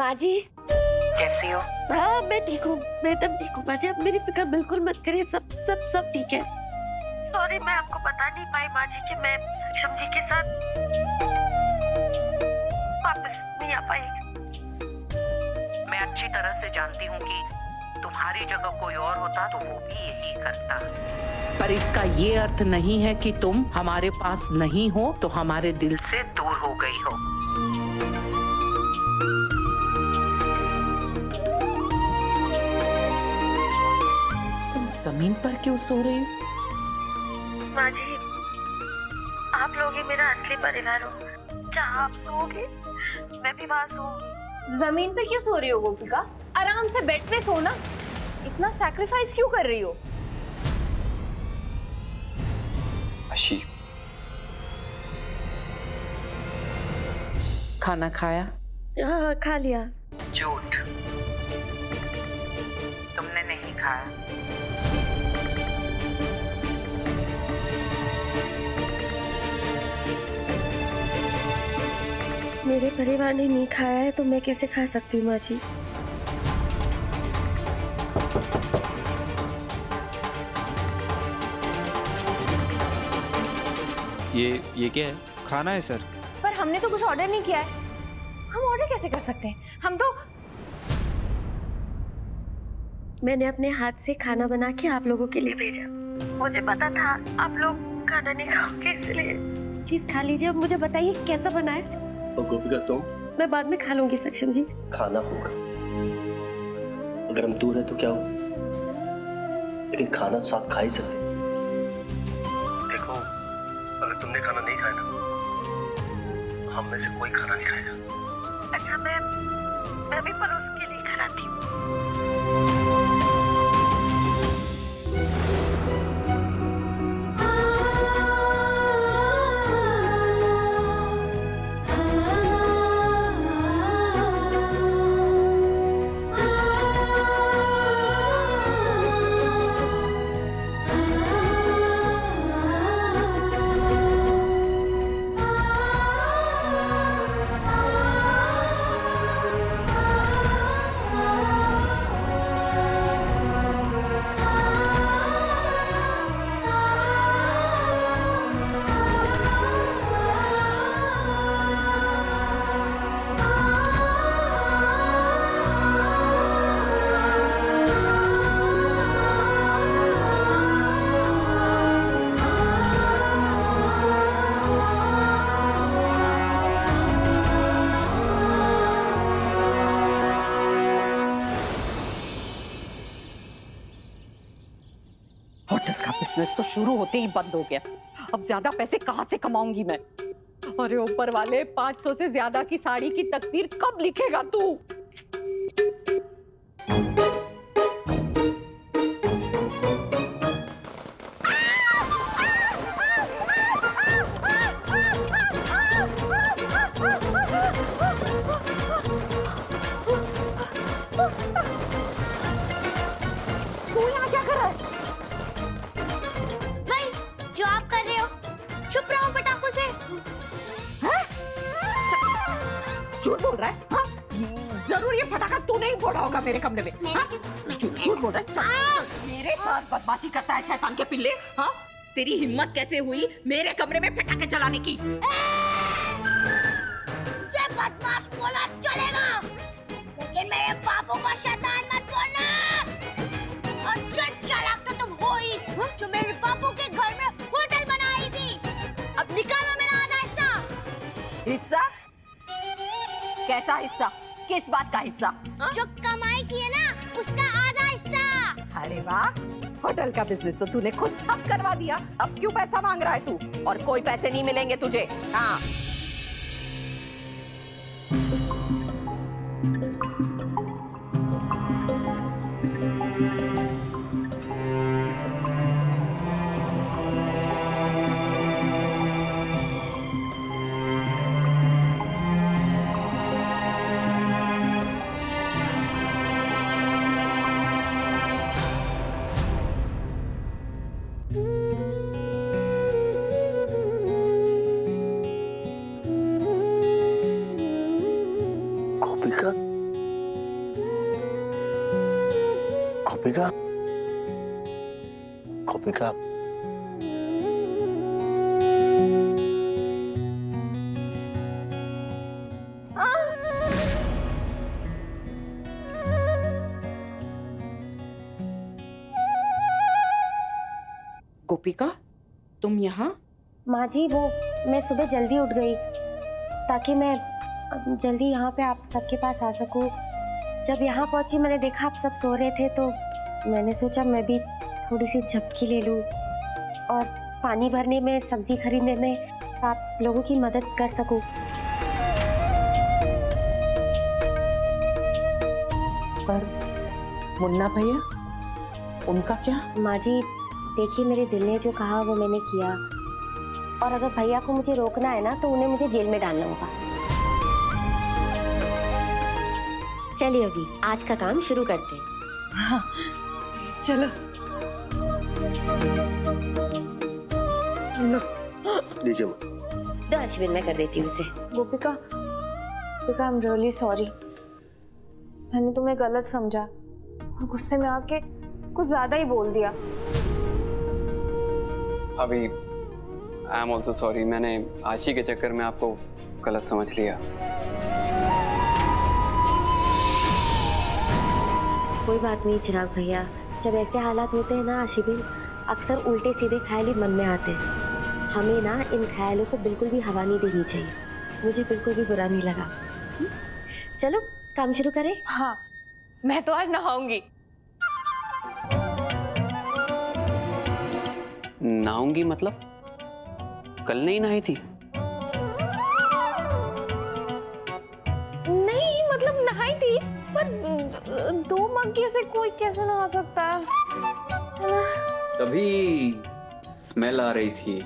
माँ जी कैसी हो? हाँ मैं ठीक हूँ, मैं एकदम ठीक हूँ माँ जी, अब मेरी फिक्र बिल्कुल मत करिए, सब सब सब ठीक है। सॉरी मैं आपको बता नहीं पाई माँ जी कि मैं सक्षम जी के साथ वापस नहीं आ पाई। मैं अच्छी तरह से जानती हूँ कि तुम्हारी जगह कोई और होता तो वो भी यही करता, पर इसका ये अर्थ नहीं है कि तुम हमारे पास नहीं हो तो हमारे दिल से दूर हो गई हो। तुम जमीन पर क्यों सो रही हो? माँ जी आप लोग ही मेरा असली परिवार हो, जहाँ आप सोओगे मैं भी वहाँ सोऊंगी। जमीन पे क्यों सो रही हो गोपिका? आराम से बेड पे सो ना, इतना सैक्रिफाइस क्यों कर रही हो? अशी, खाना खाया? हाँ खा लिया। झूठ, तुमने नहीं खाया। मेरे परिवार ने नहीं खाया है तो मैं कैसे खा सकती हूँ माँ जी? ये क्या है? खाना है सर। पर हमने तो कुछ ऑर्डर नहीं किया है, हम ऑर्डर कैसे कर सकते हैं? हम तो मैंने अपने हाथ से खाना बना के आप लोगों के लिए भेजा, मुझे पता था आप लोग खाना नहीं खाओगे इसलिए प्लीज खा लीजिए। अब मुझे बताइए कैसा बना है? और गोपिका तुम? मैं बाद में खा लूंगी सक्षम जी। खाना होगा, अगर हम दूर है तो क्या हो, लेकिन खाना तो साथ खा ही सकते। देखो अगर तुमने खाना नहीं खाया ना, हम में से कोई खाना नहीं खाएगा। अच्छा मैं भी परोस के लिए खाती हूँ। होटल का बिजनेस तो शुरू होते ही बंद हो गया, अब ज्यादा पैसे कहाँ से कमाऊंगी मैं? अरे ऊपर वाले 500 से ज्यादा की साड़ी की तकदीर कब लिखेगा तू? तू यहाँ क्या कर रहा है? वही जो आप कर रहे हो, चुप रहो पटाखों से। झूठ बोल रहा है? हाँ? जरूर ये फटाका तू नहीं फोड़ा होगा मेरे कमरे में। हाँ? झूठ बोल रहा है? चल, मेरे साथ बदमाशी करता है शैतान के पिल्ले। हाँ? तेरी हिम्मत कैसे हुई मेरे कमरे में पटाखे जलाने की? ये बदमाश बोला चलेगा, लेकिन मेरे बाबू का शैतान मत बोलना। और चट चालाक तो तुम हो ही, जो मेरे बाबू के घर में होटल बनाई थी। अब निकालो मेरा आधा हिस्सा। हिस्सा? कैसा हिस्सा? किस बात का हिस्सा? हाँ? जो कमाई की है ना, उसका आधा हिस्सा। अरे वाह, होटल का बिजनेस तो तूने खुद ठप करवा दिया। अब क्यों पैसा मांग रहा है तू? और कोई पैसे नहीं मिलेंगे तुझे। हाँ। गोपिका गोपिका, गोपिका, गोपिका, तुम यहाँ? माँ जी वो मैं सुबह जल्दी उठ गई ताकि मैं जल्दी यहाँ पे आप सबके पास आ सकूँ। जब यहाँ पहुँची मैंने देखा आप सब सो रहे थे तो मैंने सोचा मैं भी थोड़ी सी झपकी ले लूँ और पानी भरने में, सब्जी खरीदने में आप लोगों की मदद कर सकूँ। पर मुन्ना भैया, उनका क्या? माँ जी देखिए, मेरे दिल ने जो कहा वो मैंने किया, और अगर भैया को मुझे रोकना है ना तो उन्हें मुझे जेल में डालना होगा। चलिए अभी आज का काम शुरू करते हैं। हाँ, चलो। लीजिए। तो अश्विन मैं कर देती हूँ उसे। गोपिका, गोपिका आई एम रियली सॉरी। मैंने तुम्हें गलत समझा और गुस्से में आके कुछ ज्यादा ही बोल दिया। अभी आई एम ऑल्सो सॉरी, मैंने आशी के चक्कर में आपको गलत समझ लिया। कोई बात नहीं चिराग भैया, जब ऐसे हालात होते हैं ना आशिबिन, अक्सर उल्टे सीधे ख्याल ही मन में आते हैं। हमें ना इन ख्यालों को बिल्कुल भी हवा नहीं देनी चाहिए। मुझे बिल्कुल भी बुरा नहीं लगा। चलो काम शुरू करें। हाँ, मैं तो आज नहाऊंगी। नहाऊंगी मतलब? कल नहीं नहाई थी? नहीं मतलब नहाई थी, पर 2 मग्गे से कोई कैसे नहा सकता है? तभी स्मेल आ रही थी।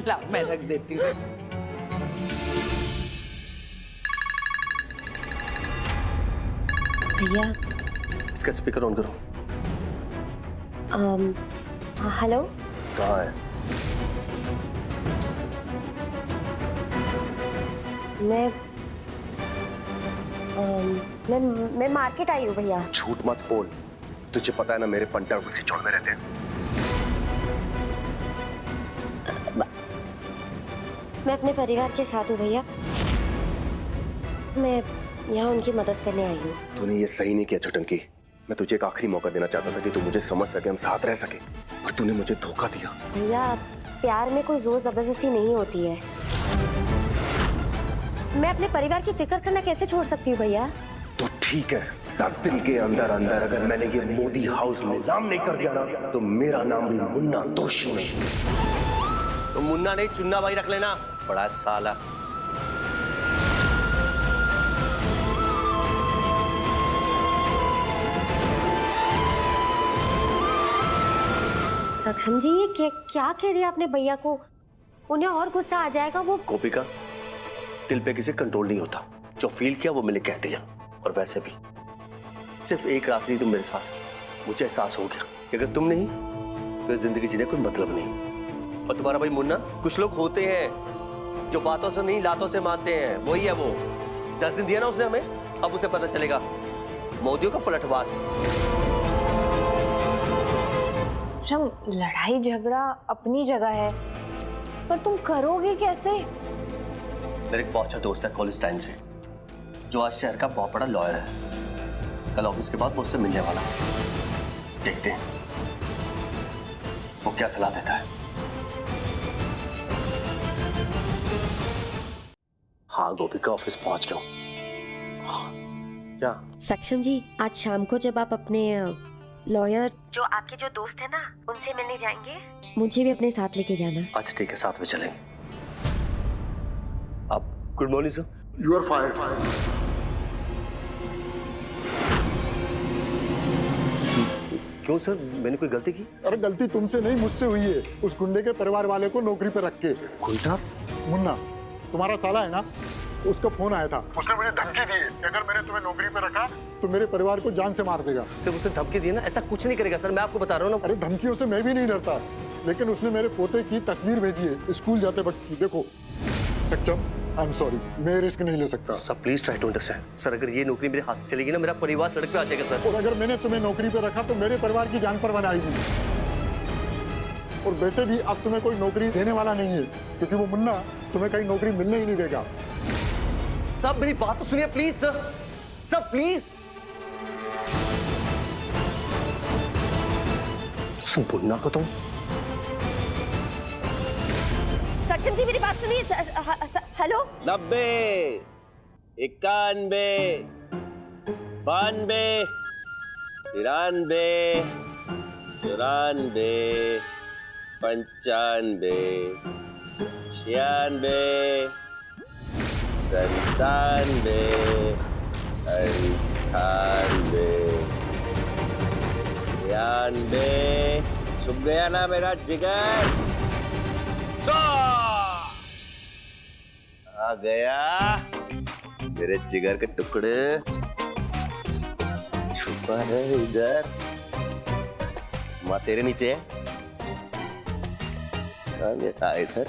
ला मैं रख देती हूँ। भैया इसका स्पीकर ऑन करो। हेलो, कहाँ है? मैं मार्केट आई हूँ भैया। झूठ मत बोल, तुझे पता है ना मेरे पंटर उसी चौड़ में रहते हैं। मैं अपने परिवार के साथ हूँ भैया। मैं यहाँ उनकी मदद करने आई हूँ। तूने ये सही नहीं किया चटंकी। मैं तुझे एक आखिरी मौका देना चाहता था कि तू मुझे समझ सके, हम साथ रह सके, और तूने मुझे धोखा दिया। भैया प्यार में कोई जोर जबरदस्ती नहीं होती है। मैं अपने परिवार की फिक्र करना कैसे छोड़ सकती हूँ भैया? तो ठीक है, 10 दिन के अंदर अंदर अगर मैंने ये मोदी हाउस नीलाम नहीं कर दिया ना तो मेरा नाम भी मुन्ना दोषी नहीं। तो मुन्ना नहीं, चुन्ना भाई रख लेना, बड़ा साला। सक्षम जी ये क्या कह दिया आपने भैया को? उन्हें और गुस्सा आ जाएगा। वो गोपिका, दिल पे किसी कंट्रोल नहीं होता। जो फील किया वो मैंने कह दिया। और वैसे भी सिर्फ एक रात रही तुम मेरे साथ, मुझे एहसास हो गया कि अगर तुम नहीं तो जिंदगी जीने कोई मतलब नहीं। और तुम्हारा भाई मुन्ना, कुछ लोग होते हैं जो बातों से नहीं लातों से मानते हैं, वही है वो। 10 दिन दिया ना उसने हमें, अब उसे पता चलेगा मोदियों का पलटवार। लड़ाई झगड़ा अपनी जगह है, पर तुम करोगे कैसे? मेरा एक बहुत अच्छा दोस्त है कॉलेज टाइम से, जो आज शहर का बहुत बड़ा लॉयर है। कल ऑफिस के बाद मुझसे मिलने वाला। देखते हैं वो क्या सलाह देता है। हाँ गोपिका, ऑफिस पहुंच गया हूं। हाँ, क्या? सक्षम जी आज शाम को जब आप अपने लॉयर, जो आपके जो दोस्त है ना, उनसे मिलने जाएंगे, मुझे भी अपने साथ लेके जाना। अच्छा ठीक है, साथ में चलेंगे। आप good morning sir. You are fired. क्यों सर, मैंने कोई गलती की? अरे गलती तुमसे नहीं मुझसे हुई है, उस गुंडे के परिवार वाले को नौकरी पे रख के। गुंडा? मुन्ना तुम्हारा साला है ना, उसका फोन आया था। उसने मुझे धमकी दी कि अगर मैंने तुम्हें नौकरी पे रखा तो मेरे परिवार को जान से मार देगा। सिर्फ उसने धमकी दी ना, ऐसा कुछ नहीं करेगा सर, मैं आपको बता रहा हूँ ना। अरे धमकियों से मैं भी नहीं डरता, लेकिन उसने मेरे पोते की तस्वीर भेजी है स्कूल जाते वक्त की। देखो सक्षम, आई एम सॉरी, मैं रिस्क नहीं ले सकता। Sir please try to understand. Sir अगर ये नौकरी मेरे हाथ से चलेगी ना, मेरा परिवार सड़क पे आ जाएगा सर। और अगर मैंने तुम्हें नौकरी पे रखा तो मेरे परिवार की जान पर आएगी। और वैसे भी अब तुम्हें कोई नौकरी देने वाला नहीं है, क्योंकि वो मुन्ना तुम्हें कहीं नौकरी मिलने ही नहीं देगा। सब मेरी बात तो सुनिए please sir, sir please. Munna को तुम सचिन जी मेरी बात सुनिए। हेलो 90, 91, 92, 93, 94, 95, 96, 97, 98, 93। सुख गया ना मेरा जिगर? आ गया मेरे जिगर के टुकड़े। छुपा है इधर। माँ तेरे नीचे है। इधर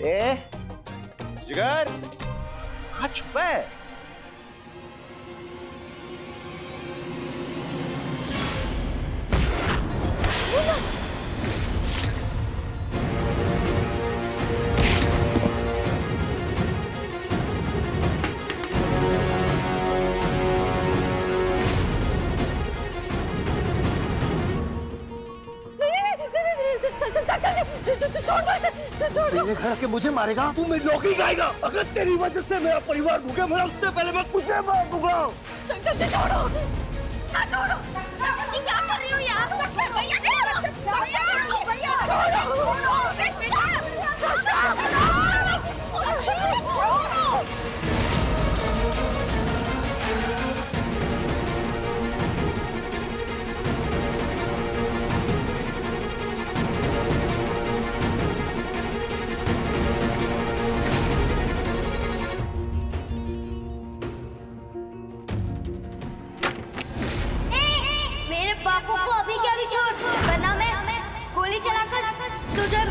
है। जिगर कहाँ छुपा है? घर के मुझे मारेगा? तू मेरी नौकरी खाएगा। अगर तेरी वजह से मेरा परिवार भूखा मरा, उससे पहले मैं तुझे मार दूंगा। छोड़ो, छोड़ो, क्या कर रही हो यार? भैया छोड़ो, भैया छोड़ो, भैया बापू को अभी के अभी छोड़, वरना मैं गोली चलाकर तुझे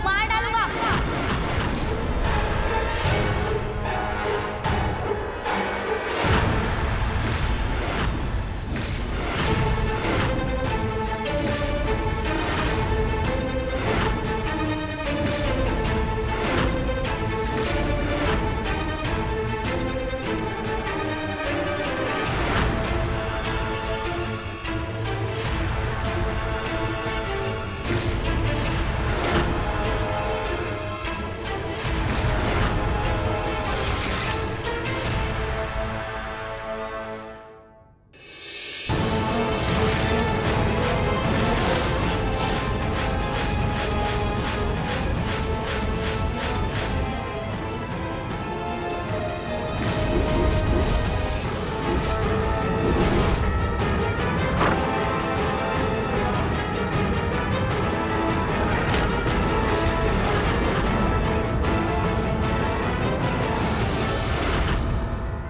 मार डालूंगा।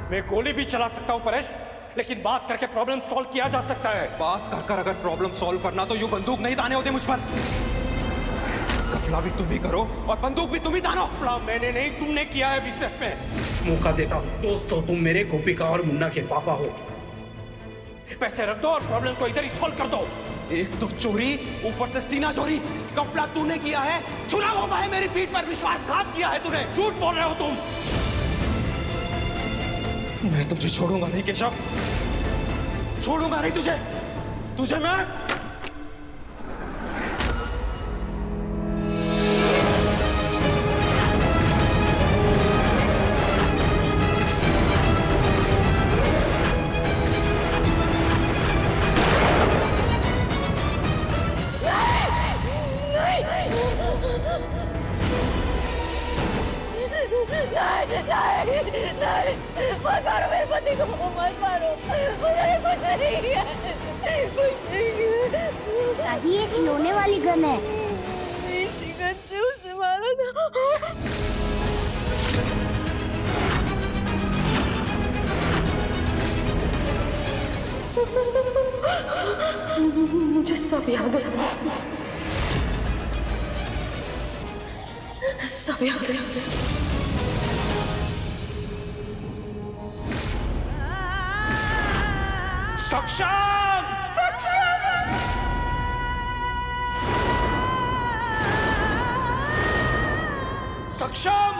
मैं गोली भी चला सकता हूं परेश, लेकिन बात करके प्रॉब्लम सॉल्व किया जा सकता है। बात कर कर अगर प्रॉब्लम सॉल्व करना तो यूं बंदूक नहीं दाने होते मुझ पर। कफला भी तुम ही करो और बंदूक भी तुम ही दानो। कफला मैंने नहीं, तुमने किया है विशेष में। मौका देता हूं दोस्तों, तुम मेरे गोपिका और मुन्ना के पापा हो। पैसे रख दो और प्रॉब्लम को इधर ही सॉल्व कर दो। एक तो चोरी, ऊपर से सीना चोरी। कफला तूने किया है, छुरा हुआ है मेरी पीठ पर, विश्वासघात किया है तूने। झूठ बोल रहे हो तुम। मैं तुझे छोड़ूंगा नहीं केशव, छोड़ूंगा नहीं तुझे। तुझे मैं मत मारो मेरे पति को, मत मारो, मुझे कुछ नहीं है, कुछ नहीं है। दादी ये खिलौने वाली गन है। इसी गन से उसे मारो ना। मुझे सब याद है। सब याद है। सक्षम! सक्षम!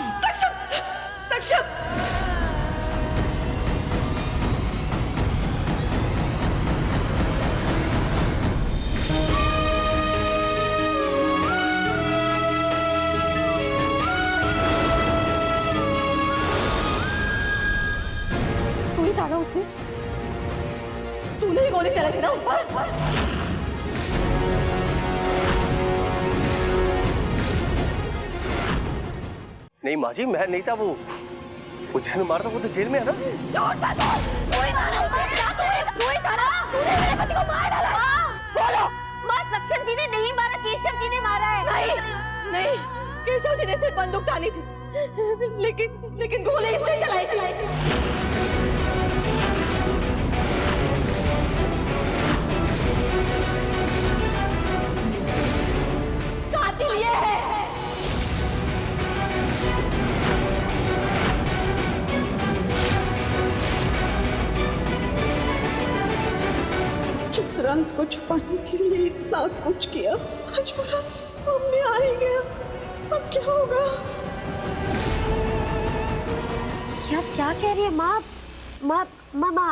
तू ही था ना उसमें? तूने ही गोली चलाई थी ना ऊपर? नहीं माँ जी, मैं नहीं था। वो जिसने मारा था वो तो जेल में है ना। झूठ मत बोल! तू ही था ना ऊपर? तू ही था ना? तूने मेरे पति को मार डाला। बोलो! माँ, सक्षम जी ने नहीं मारा, केशव जी ने मारा है। नहीं, केशव जी ने सिर्फ बंदूक तानी थी, लेकिन गोली इसने चलाई थी। कातिल ये है। जिस राज को छुपाने के लिए इतना कुछ किया, आज वो राज सामने आ ही गया। अब क्या होगा? ये आप क्या कह रही है माँ? माँ,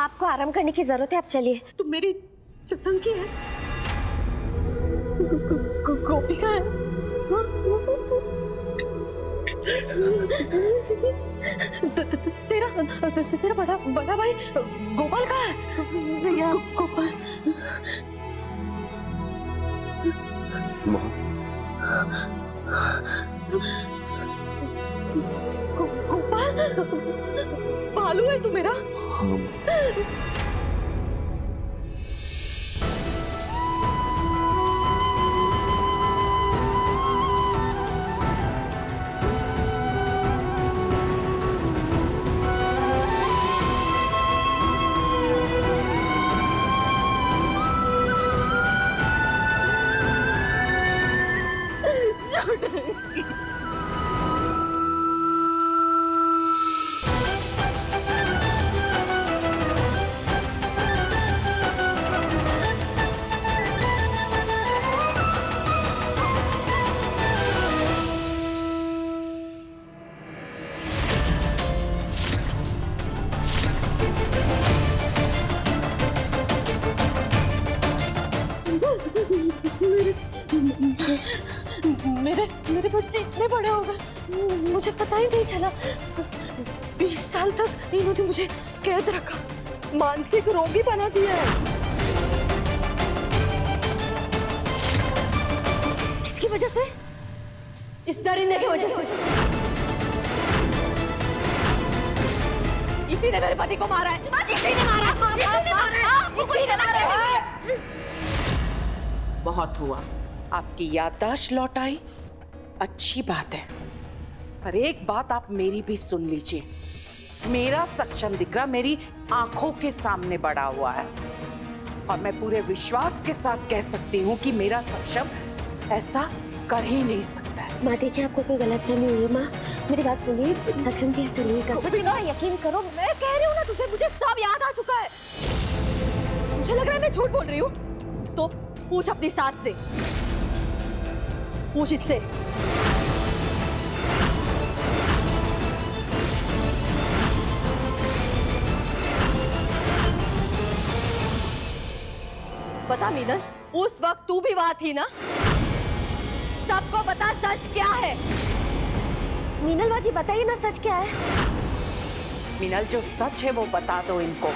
आपको आराम करने की जरूरत है, आप चलिए। तुम मेरी चटंकी है, गोपिका है। तेरा बड़ा भाई गोपाल का है। भैया गोपाल। गोपाल, बालू है तू मेरा। मेरे बच्चे इतने बड़े हो गए, मुझे पता ही नहीं चला। 20 साल तक इन्होंने मुझे कैद रखा, मानसिक रोगी बना दिया है। किसकी वजह से? इस दरिंदे की वजह से। इसी ने मेरे पति को मारा है। इसी ने मारा है। बहुत हुआ, आपकी याददाश्त लौट आई, अच्छी बात है। पर एक बात आप मेरी भी सुन लीजिए, मेरा सक्षम दिकरा मेरी आंखों के सामने बड़ा हुआ है और मैं पूरे विश्वास के साथ कह सकती हूँ कि मेरा सक्षम ऐसा कर ही नहीं सकता है। माँ देखिए, आपको कोई गलतफहमी हुई है। माँ मेरी बात सुनिए, सक्षम जी ऐसे नहीं कर सकते। माँ यकीन करो, मैं कह रही हूँ ना तुझे, मुझे सब याद आ चुका है। मुझे लग रहा है मैं झूठ बोल रही हूँ, तो पूछ अपनी सास से, पूछ इससे। बता मीनल, उस वक्त तू भी वहां थी ना? सबको बता सच क्या है। मीनल बाजी बताइए ना, सच क्या है? मिनल, जो सच है वो बता दो इनको।